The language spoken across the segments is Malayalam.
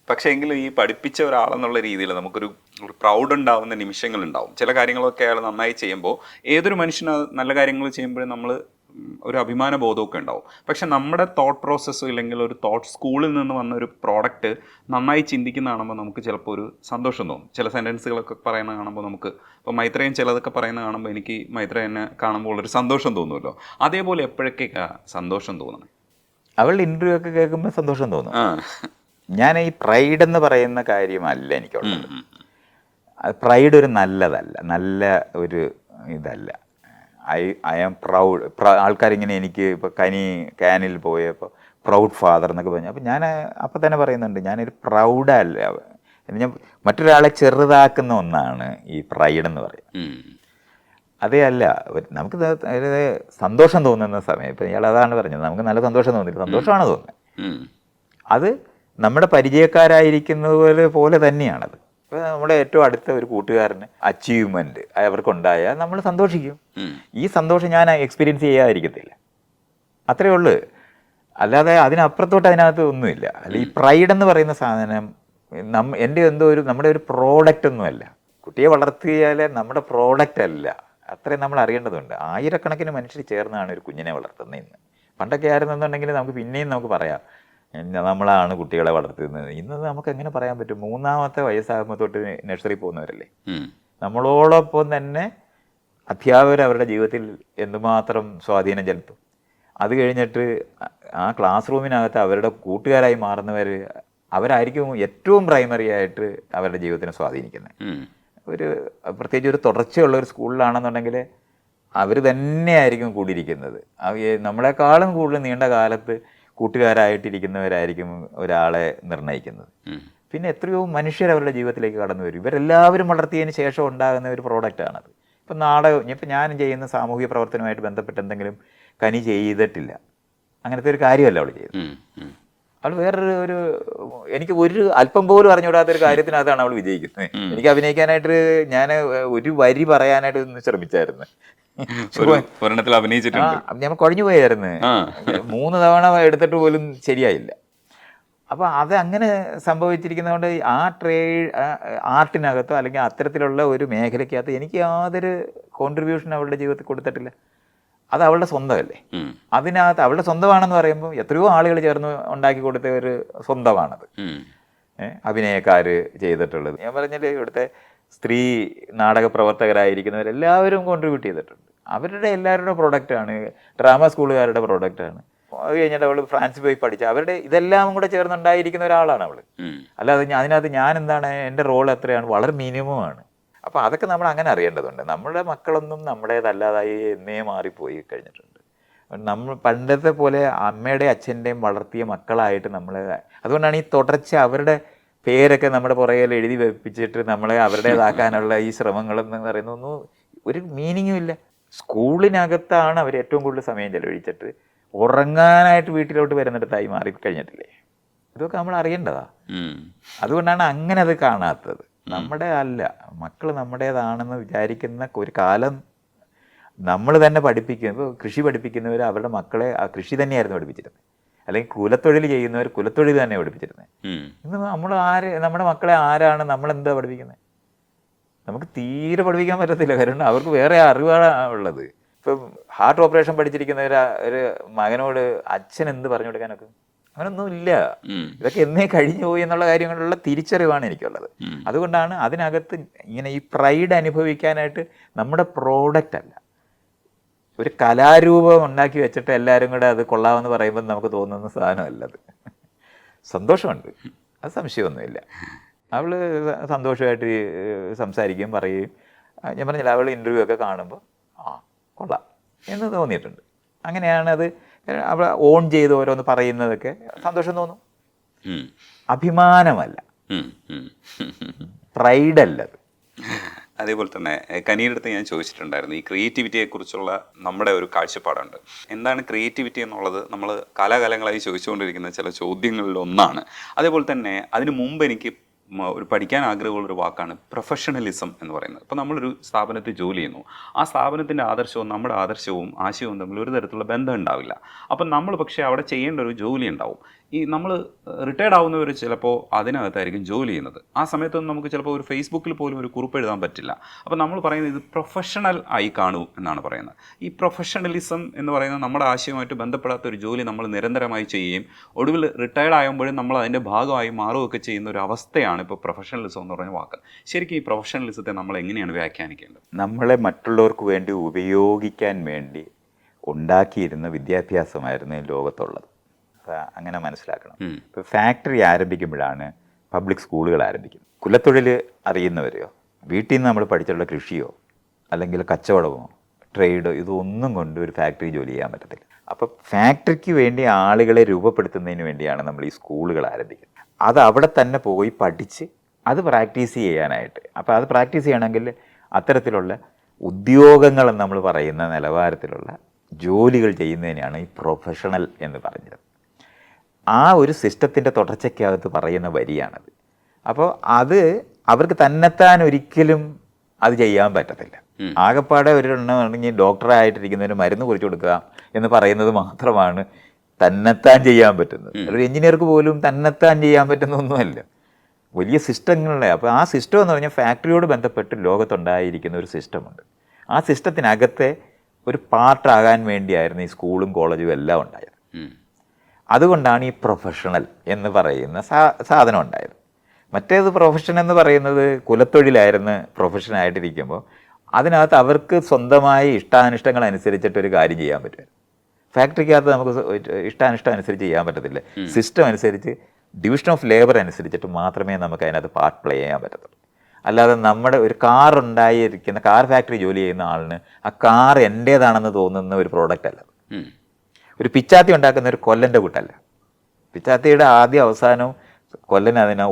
പക്ഷേ എങ്കിലും ഈ പഠിപ്പിച്ച ഒരാളെന്നുള്ള രീതിയിൽ നമുക്കൊരു പ്രൗഡ് ഉണ്ടാവുന്ന നിമിഷങ്ങളുണ്ടാവും. ചില കാര്യങ്ങളൊക്കെ അയാൾ നന്നായി ചെയ്യുമ്പോൾ ഏതൊരു മനുഷ്യനും നല്ല കാര്യങ്ങൾ ചെയ്യുമ്പോഴും നമ്മൾ ഒരു അഭിമാന ബോധമൊക്കെ ഉണ്ടാവും. പക്ഷെ നമ്മുടെ തോട്ട് പ്രോസസ്സ് ഇല്ലെങ്കിൽ ഒരു തോട്ട് സ്കൂളിൽ നിന്ന് വന്ന ഒരു പ്രോഡക്റ്റ് നന്നായി ചിന്തിക്കുന്ന കാണുമ്പോൾ നമുക്ക് ചിലപ്പോൾ ഒരു സന്തോഷം തോന്നും. ചില സെൻറ്റൻസുകളൊക്കെ പറയുന്നത് കാണുമ്പോൾ നമുക്ക് ഇപ്പോൾ മൈത്രേയൻ ചിലതൊക്കെ പറയുന്നത് കാണുമ്പോൾ എനിക്ക് മൈത്രേയനെ കാണുമ്പോൾ ഒരു സന്തോഷം തോന്നുമല്ലോ. അതേപോലെ എപ്പോഴൊക്കെ സന്തോഷം തോന്നണം? അവളുടെ ഇൻ്റർവ്യൂ ഒക്കെ കേൾക്കുമ്പോൾ സന്തോഷം തോന്നും. ഞാൻ ഈ പ്രൈഡ് എന്ന് പറയുന്ന കാര്യമല്ല എനിക്കുള്ളത്. പ്രൈഡ് ഒരു നല്ലതല്ല, നല്ല ഒരു ഇതല്ല. I am proud. ആൾക്കാരിങ്ങനെ എനിക്ക് ഇപ്പോൾ ക്യാനിൽ പോയപ്പോൾ പ്രൗഡ് ഫാദർ എന്നൊക്കെ പറഞ്ഞു. അപ്പോൾ ഞാൻ അപ്പം തന്നെ പറയുന്നുണ്ട്, ഞാനൊരു പ്രൗഡല്ല. ഞാൻ മറ്റൊരാളെ ചെറുതാക്കുന്ന ഒന്നാണ് ഈ പ്രൈഡ് എന്ന് പറയുന്നത്. അതേ അല്ല, നമുക്ക് സന്തോഷം തോന്നുന്ന സമയം, ഇപ്പം ഇയാൾ അതാണ് പറഞ്ഞത്, നമുക്ക് നല്ല സന്തോഷം തോന്നില്ല, സന്തോഷമാണ് തോന്നുന്നത്. അത് നമ്മുടെ പരിചയക്കാരായിരിക്കുന്നത് പോലെ തന്നെയാണത്. ഇപ്പോൾ നമ്മുടെ ഏറ്റവും അടുത്ത ഒരു കൂട്ടുകാരന് അച്ചീവ്മെൻറ്റ് അവർക്കുണ്ടായാൽ നമ്മൾ സന്തോഷിക്കും. ഈ സന്തോഷം ഞാൻ എക്സ്പീരിയൻസ് ചെയ്യാതിരിക്കത്തില്ല, അത്രയേ ഉള്ളൂ. അല്ലാതെ അതിനപ്പുറത്തോട്ട് അതിനകത്ത് ഒന്നുമില്ല. അല്ല, ഈ പ്രൈഡ് എന്ന് പറയുന്ന സാധനം എൻ്റെ നമ്മുടെ ഒരു പ്രോഡക്റ്റ് ഒന്നുമല്ല. കുട്ടിയെ വളർത്തിയാൽ നമ്മുടെ പ്രോഡക്റ്റ് അല്ല, അത്രയും നമ്മൾ അറിയേണ്ടതുണ്ട്. ആയിരക്കണക്കിന് മനുഷ്യർ ചേർന്നാണ് ഒരു കുഞ്ഞിനെ വളർത്തുന്നത്. ഇന്ന് പണ്ടൊക്കെ ആയിരുന്നെന്നുണ്ടെങ്കിൽ നമുക്ക് പിന്നെയും നമുക്ക് പറയാം നമ്മളാണ് കുട്ടികളെ വളർത്തുന്നത്. ഇന്ന് നമുക്ക് എങ്ങനെ പറയാൻ പറ്റും? 3-ാമത്തെ വയസ്സാകുമ്പോൾ തൊട്ട് നഴ്സറി പോകുന്നവരല്ലേ. നമ്മളോടൊപ്പം തന്നെ അധ്യാപകർ അവരുടെ ജീവിതത്തിൽ എന്തുമാത്രം സ്വാധീനം ചെലുത്തും. അത് കഴിഞ്ഞിട്ട് ആ ക്ലാസ് റൂമിനകത്ത് അവരുടെ കൂട്ടുകാരായി മാറുന്നവർ അവരായിരിക്കും ഏറ്റവും പ്രൈമറി ആയിട്ട് അവരുടെ ജീവിതത്തിനെ സ്വാധീനിക്കുന്നത്. പ്രത്യേകിച്ച് ഒരു തുടർച്ചയുള്ള ഒരു സ്കൂളിലാണെന്നുണ്ടെങ്കിൽ അവർ തന്നെയായിരിക്കും കൂടിയിരിക്കുന്നത്. നമ്മളെക്കാളും കൂടുതൽ നീണ്ട കാലത്ത് കൂട്ടുകാരായിട്ടിരിക്കുന്നവരായിരിക്കും ഒരാളെ നിർണ്ണയിക്കുന്നത്. പിന്നെ എത്രയോ മനുഷ്യർ അവരുടെ ജീവിതത്തിലേക്ക് കടന്നു വരും. ഇവരെല്ലാവരും വളർത്തിയതിന് ശേഷം ഉണ്ടാകുന്ന ഒരു പ്രോഡക്റ്റാണത്. ഇപ്പം ഇപ്പം ഞാൻ ചെയ്യുന്ന സാമൂഹിക പ്രവർത്തനവുമായിട്ട് ബന്ധപ്പെട്ട് എന്തെങ്കിലും കനി ചെയ്തിട്ടില്ല, അങ്ങനത്തെ ഒരു കാര്യമല്ല അവൾ ചെയ്തത്. അവൾ വേറൊരു എനിക്ക് ഒരു അല്പം പോലും അറിഞ്ഞുകൂടാത്തൊരു കാര്യത്തിനകത്താണ് അവൾ വിജയിക്കുന്നത്. എനിക്ക് അഭിനയിക്കാനായിട്ട് ഞാൻ ഒരു വരി പറയാനായിട്ട് ഒന്ന് ശ്രമിച്ചായിരുന്നു. ഞാൻ കുഴഞ്ഞു പോയായിരുന്നു. 3 തവണ എടുത്തിട്ട് പോലും ശരിയായില്ല. അപ്പോൾ അത് അങ്ങനെ സംഭവിച്ചിരിക്കുന്നതുകൊണ്ട് ആ ആർട്ടിനകത്തോ അല്ലെങ്കിൽ അത്തരത്തിലുള്ള ഒരു മേഖലയ്ക്കകത്ത് എനിക്ക് യാതൊരു കോൺട്രിബ്യൂഷൻ അവളുടെ ജീവിതത്തിൽ കൊടുത്തിട്ടില്ല. അത് അവളുടെ സ്വന്തമല്ലേ. അതിനകത്ത് അവളുടെ സ്വന്തമാണെന്ന് പറയുമ്പോൾ എത്രയോ ആളുകൾ ചേർന്ന് ഉണ്ടാക്കി കൊടുത്ത ഒരു സ്വന്തമാണത്. അഭിനയക്കാർ ചെയ്തിട്ടുള്ളത്, ഞാൻ പറഞ്ഞില്ലേ, ഇവിടുത്തെ സ്ത്രീ നാടക പ്രവർത്തകരായിരിക്കുന്നവരെല്ലാവരും കോൺട്രിബ്യൂട്ട് ചെയ്തിട്ടുണ്ട്. അവരുടെ എല്ലാവരുടെ പ്രോഡക്റ്റാണ്, ഡ്രാമ സ്കൂളുകാരുടെ പ്രോഡക്റ്റാണ്. അത് കഴിഞ്ഞിട്ട് അവൾ ഫ്രാൻസിൽ പോയി പഠിച്ച അവരുടെ ഇതെല്ലാം കൂടെ ചേർന്നുണ്ടായിരിക്കുന്ന ഒരാളാണ് അവൾ. അല്ലാതെ അതിനകത്ത് ഞാൻ എന്താണ്, എൻ്റെ റോൾ എത്രയാണ്, വളരെ മിനിമമാണ്. അപ്പോൾ അതൊക്കെ നമ്മൾ അങ്ങനെ അറിയേണ്ടതുണ്ട്. നമ്മുടെ മക്കളൊന്നും നമ്മുടേതല്ലാതായി എന്നേ മാറിപ്പോയി കഴിഞ്ഞിട്ടുണ്ട്. നമ്മൾ പണ്ടത്തെ പോലെ അമ്മയുടെയും അച്ഛൻ്റെയും വളർത്തിയ മക്കളായിട്ട് നമ്മൾ, അതുകൊണ്ടാണ് ഈ തുടർച്ച അവരുടെ പേരൊക്കെ നമ്മുടെ പുറകിൽ എഴുതി വെപ്പിച്ചിട്ട് നമ്മളെ അവരുടേതാക്കാനുള്ള ഈ ശ്രമങ്ങളെന്ന് പറയുന്നൊന്നും ഒരു മീനിങ്ങും ഇല്ല. സ്കൂളിനകത്താണ് അവർ ഏറ്റവും കൂടുതൽ സമയം ചെലവഴിച്ചിട്ട് ഉറങ്ങാനായിട്ട് വീട്ടിലോട്ട് വരുന്നിടത്തായി മാറിക്കഴിഞ്ഞിട്ടില്ലേ. ഇതൊക്കെ നമ്മൾ അറിയേണ്ടതാ. അതുകൊണ്ടാണ് അങ്ങനെ അത് കാണാത്തത്. നമ്മുടെ അല്ല, മക്കൾ നമ്മുടേതാണെന്ന് വിചാരിക്കുന്ന ഒരു കാലം നമ്മൾ തന്നെ പഠിപ്പിക്കും. ഇപ്പോൾ കൃഷി പഠിപ്പിക്കുന്നവർ അവരുടെ മക്കളെ ആ കൃഷി തന്നെയായിരുന്നു പഠിപ്പിച്ചിരുന്നത്, അല്ലെങ്കിൽ കുലത്തൊഴിൽ ചെയ്യുന്നവർ കുലത്തൊഴിൽ തന്നെ പഠിപ്പിച്ചിരുന്നത്. ഇന്ന് നമ്മുടെ മക്കളെ ആരാണ് നമ്മളെന്താ പഠിപ്പിക്കുന്നത്? നമുക്ക് തീരെ പഠിപ്പിക്കാൻ പറ്റത്തില്ല. കാരണം അവർക്ക് വേറെ അറിവാണ് ഉള്ളത്. ഇപ്പം ഹാർട്ട് ഓപ്പറേഷൻ പഠിച്ചിരിക്കുന്ന ഒരു മകനോട് അച്ഛൻ എന്ത് പറഞ്ഞു കൊടുക്കാനൊക്കെ? അങ്ങനൊന്നും ഇല്ല. ഇതൊക്കെ എന്നേ കഴിഞ്ഞു പോയി എന്നുള്ള കാര്യങ്ങളിലുള്ള തിരിച്ചറിവാണ് എനിക്കുള്ളത്. അതുകൊണ്ടാണ് അതിനകത്ത് ഇങ്ങനെ ഈ പ്രൈഡ് അനുഭവിക്കാനായിട്ട് നമ്മുടെ പ്രോഡക്റ്റ് അല്ല, ഒരു കലാരൂപം ഉണ്ടാക്കി വെച്ചിട്ട് എല്ലാവരും കൂടെ അത് കൊള്ളാമെന്ന് പറയുമ്പോൾ നമുക്ക് തോന്നുന്ന സാധനമല്ലത്. സന്തോഷമുണ്ട്, അത് സംശയമൊന്നുമില്ല. അവൾ സന്തോഷമായിട്ട് സംസാരിക്കുകയും പറയുകയും, ഞാൻ പറഞ്ഞില്ല, അവൾ ഇൻ്റർവ്യൂ ഒക്കെ കാണുമ്പോൾ കൊള്ളാം എന്ന് തോന്നിയിട്ടുണ്ട്. അങ്ങനെയാണത്. അവൾ ഓൺ ചെയ്ത് ഓരോന്ന് പറയുന്നതൊക്കെ സന്തോഷം തോന്നും. അഭിമാനമല്ല, പ്രൈഡല്ലത്. അതേപോലെ തന്നെ കനിയുടെ അടുത്ത് ഞാൻ ചോദിച്ചിട്ടുണ്ടായിരുന്നു, ഈ ക്രിയേറ്റിവിറ്റിയെക്കുറിച്ചുള്ള നമ്മുടെ ഒരു കാഴ്ചപ്പാടുണ്ട്. എന്താണ് ക്രിയേറ്റിവിറ്റി എന്നുള്ളത് നമ്മൾ കാലാകാലങ്ങളായി ചോദിച്ചുകൊണ്ടിരിക്കുന്ന ചില ചോദ്യങ്ങളിൽ ഒന്നാണ്. അതേപോലെ തന്നെ അതിനു മുമ്പ് എനിക്ക് ഒരു പഠിക്കാൻ ആഗ്രഹമുള്ളൊരു വാക്കാണ് പ്രൊഫഷണലിസം എന്ന് പറയുന്നത്. ഇപ്പോൾ നമ്മളൊരു സ്ഥാപനത്തിൽ ജോലി ചെയ്യുന്നു, ആ സ്ഥാപനത്തിൻ്റെ ആദർശവും നമ്മുടെ ആദർശവും ആശയവും തമ്മിൽ ഒരു തരത്തിലുള്ള ബന്ധം ഉണ്ടാവില്ല. അപ്പം നമ്മൾ പക്ഷേ അവിടെ ചെയ്യേണ്ട ഒരു ജോലി ഉണ്ടാവും. ഈ നമ്മൾ റിട്ടയർഡ് ആവുന്നവർ ചിലപ്പോൾ അതിനകത്തായിരിക്കും ജോലി ചെയ്യുന്നത്. ആ സമയത്തൊന്നും നമുക്ക് ചിലപ്പോൾ ഒരു ഫേസ്ബുക്കിൽ പോലും ഒരു കുറിപ്പ് എഴുതാൻ പറ്റില്ല. അപ്പോൾ നമ്മൾ പറയുന്നത് ഇത് പ്രൊഫഷണൽ ആയി കാണൂ എന്നാണ് പറയുന്നത്. ഈ പ്രൊഫഷണലിസം എന്ന് പറയുന്നത് നമ്മുടെ ആശയവുമായിട്ട് ബന്ധപ്പെടാത്ത ഒരു ജോലി നമ്മൾ നിരന്തരമായി ചെയ്യുകയും ഒടുവിൽ റിട്ടയർഡ് ആകുമ്പോഴും നമ്മൾ അതിൻ്റെ ഭാഗമായി മാറുകയൊക്കെ ചെയ്യുന്ന ഒരു അവസ്ഥയാണ് ഇപ്പോൾ പ്രൊഫഷണലിസം എന്ന് പറയുന്ന വാക്ക്. ശരിക്കും ഈ പ്രൊഫഷണലിസത്തെ നമ്മൾ എങ്ങനെയാണ് വ്യാഖ്യാനിക്കേണ്ടത്? നമ്മളെ മറ്റുള്ളവർക്ക് വേണ്ടി ഉപയോഗിക്കാൻ വേണ്ടി ഉണ്ടാക്കിയിരുന്ന വിദ്യാഭ്യാസമായിരുന്നു ലോകത്തുള്ളത്. അങ്ങനെ മനസ്സിലാക്കണം. ഇപ്പോൾ ഫാക്ടറി ആരംഭിക്കുമ്പോഴാണ് പബ്ലിക് സ്കൂളുകൾ ആരംഭിക്കുന്നത്. കുലത്തൊഴിൽ അറിയുന്നവരെയോ വീട്ടിൽ നിന്ന് നമ്മൾ പഠിച്ചിട്ടുള്ള കൃഷിയോ അല്ലെങ്കിൽ കച്ചവടമോ ട്രേഡോ ഇതൊന്നും കൊണ്ട് ഒരു ഫാക്ടറി ജോലി ചെയ്യാൻ പറ്റത്തില്ല. അപ്പോൾ ഫാക്ടറിക്ക് വേണ്ടി ആളുകളെ രൂപപ്പെടുത്തുന്നതിന് വേണ്ടിയാണ് നമ്മൾ ഈ സ്കൂളുകൾ ആരംഭിക്കുന്നത്. അത് അവിടെ തന്നെ പോയി പഠിച്ച് അത് പ്രാക്ടീസ് ചെയ്യാനായിട്ട്. അപ്പോൾ അത് പ്രാക്ടീസ് ചെയ്യണമെങ്കിൽ അത്തരത്തിലുള്ള ഉദ്യോഗങ്ങൾ നമ്മൾ പറയുന്ന നിലവാരത്തിലുള്ള ജോലികൾ ചെയ്യുന്നതിനാണ് ഈ പ്രൊഫഷണൽ എന്ന് പറഞ്ഞത്. ആ ഒരു സിസ്റ്റത്തിൻ്റെ തുടർച്ചയ്ക്കകത്ത് പറയുന്ന വരിയാണത്. അപ്പോൾ അത് അവർക്ക് തന്നെത്താൻ ഒരിക്കലും അത് ചെയ്യാൻ പറ്റത്തില്ല. ആകെപ്പാടെ ഒരെണ്ണം ആണെങ്കിൽ ഡോക്ടറായിട്ടിരിക്കുന്നതിന് മരുന്ന് കുറിച്ച് കൊടുക്കുക എന്ന് പറയുന്നത് മാത്രമാണ് തന്നെത്താൻ ചെയ്യാൻ പറ്റുന്നത്. ഒരു എഞ്ചിനീയർക്ക് പോലും തന്നെത്താൻ ചെയ്യാൻ പറ്റുന്ന ഒന്നുമല്ല, വലിയ സിസ്റ്റങ്ങളുടെ. അപ്പോൾ ആ സിസ്റ്റം എന്ന് പറഞ്ഞാൽ ഫാക്ടറിയോട് ബന്ധപ്പെട്ട് ലോകത്തുണ്ടായിരിക്കുന്ന ഒരു സിസ്റ്റമുണ്ട്. ആ സിസ്റ്റത്തിനകത്തെ ഒരു പാർട്ടാകാൻ വേണ്ടിയായിരുന്നു ഈ സ്കൂളും കോളേജും എല്ലാം ഉണ്ടായത്. അതുകൊണ്ടാണ് ഈ പ്രൊഫഷണൽ എന്ന് പറയുന്ന സാധനം ഉണ്ടായത്. മറ്റേത് പ്രൊഫഷൻ എന്ന് പറയുന്നത് കുലത്തൊഴിലായിരുന്നു പ്രൊഫഷനായിട്ടിരിക്കുമ്പോൾ അതിനകത്ത് അവർക്ക് സ്വന്തമായി ഇഷ്ടാനിഷ്ടങ്ങൾ അനുസരിച്ചിട്ടൊരു കാര്യം ചെയ്യാൻ പറ്റും. ഫാക്ടറിക്കകത്ത് നമുക്ക് ഇഷ്ടാനിഷ്ടം അനുസരിച്ച് ചെയ്യാൻ പറ്റത്തില്ല. സിസ്റ്റം അനുസരിച്ച് ഡിവിഷൻ ഓഫ് ലേബർ അനുസരിച്ചിട്ട് മാത്രമേ നമുക്ക് അതിനകത്ത് പാർട്ട് പ്ലേ ചെയ്യാൻ പറ്റത്തുള്ളൂ. അല്ലാതെ നമ്മുടെ ഒരു കാർ ഉണ്ടായിരിക്കുന്ന കാർ ഫാക്ടറി ജോലി ചെയ്യുന്ന ആളിന് ആ കാർ എൻ്റേതാണെന്ന് തോന്നുന്ന ഒരു പ്രോഡക്റ്റ് അല്ല. ഒരു പിച്ചാത്തി ഉണ്ടാക്കുന്ന ഒരു കൊല്ലൻ്റെ കൂട്ടല്ല. പിച്ചാത്തിയുടെ ആദ്യം അവസാനവും കൊല്ലന് അതിന്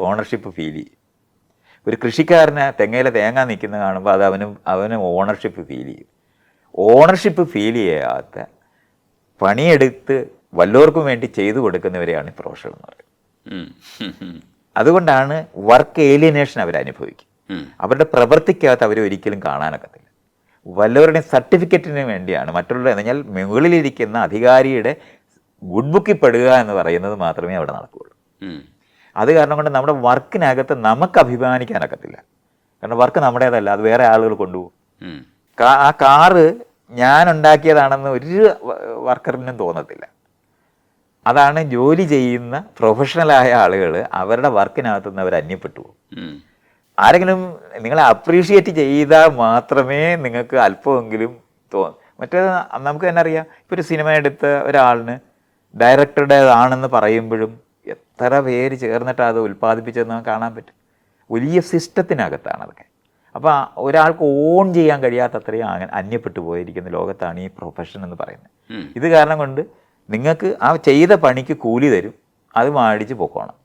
ഓണർഷിപ്പ് ഫീൽ ചെയ്യും. ഒരു കൃഷിക്കാരന് തെങ്ങയിലെ തേങ്ങ നിൽക്കുന്ന കാണുമ്പോൾ അത് അവന് ഓണർഷിപ്പ് ഫീൽ ചെയ്യും. ഓണർഷിപ്പ് ഫീൽ ചെയ്യാത്ത പണിയെടുത്ത് വല്ലവർക്കും വേണ്ടി ചെയ്തു കൊടുക്കുന്നവരെയാണ് പ്രൊഫഷണൽ എന്ന് പറയുന്നത്. അതുകൊണ്ടാണ് വർക്ക് ഏലിയനേഷൻ അവരനുഭവിക്കും. അവരുടെ പ്രവൃത്തിക്കകത്ത് അവർ ഒരിക്കലും കാണാനൊക്കത്തില്ല. വല്ലവരുടെയും സർട്ടിഫിക്കറ്റിന് വേണ്ടിയാണ് മറ്റുള്ള എന്ന് പറഞ്ഞാൽ മുകളിലിരിക്കുന്ന അധികാരിയുടെ ഗുഡ് ബുക്കിൽ പെടുക എന്ന് പറയുന്നത് മാത്രമേ അവിടെ നടക്കുകയുള്ളൂ. അത് കാരണം കൊണ്ട് നമ്മുടെ വർക്കിനകത്ത് നമുക്ക് അഭിമാനിക്കാനൊക്കത്തില്ല. കാരണം വർക്ക് നമ്മുടേതല്ല, അത് വേറെ ആളുകൾ കൊണ്ടുപോകും. ആ കാറ് ഞാൻ ഉണ്ടാക്കിയതാണെന്ന് ഒരു വർക്കറിനും തോന്നത്തില്ല. അതാണ് ജോലി ചെയ്യുന്ന പ്രൊഫഷണലായ ആളുകൾ അവരുടെ വർക്കിനകത്തുനിന്ന് അവർ അന്യപ്പെട്ടു പോകും. ആരെങ്കിലും നിങ്ങളെ അപ്രീഷിയേറ്റ് ചെയ്താൽ മാത്രമേ നിങ്ങൾക്ക് അല്പമെങ്കിലും മറ്റേത് നമുക്ക് തന്നെ അറിയാം. ഇപ്പോൾ ഒരു സിനിമ എടുത്ത ഒരാളിന് ഡയറക്ടറുടേതാണെന്ന് പറയുമ്പോഴും എത്ര പേര് ചേർന്നിട്ട് അത് ഉൽപ്പാദിപ്പിച്ചതെന്ന് കാണാൻ പറ്റും. വലിയ സിസ്റ്റത്തിനകത്താണ് അതൊക്കെ. അപ്പോൾ ഒരാൾക്ക് ഓൺ ചെയ്യാൻ കഴിയാത്തത്രയും അന്യപ്പെട്ടു പോയിരിക്കുന്ന ലോകത്താണ് ഈ പ്രൊഫഷൻ എന്ന് പറയുന്നത്. ഇത് കാരണം കൊണ്ട് നിങ്ങൾക്ക് ആ ചെയ്ത പണിക്ക് കൂലി തരും, അത് മേടിച്ച് പൊക്കോണം.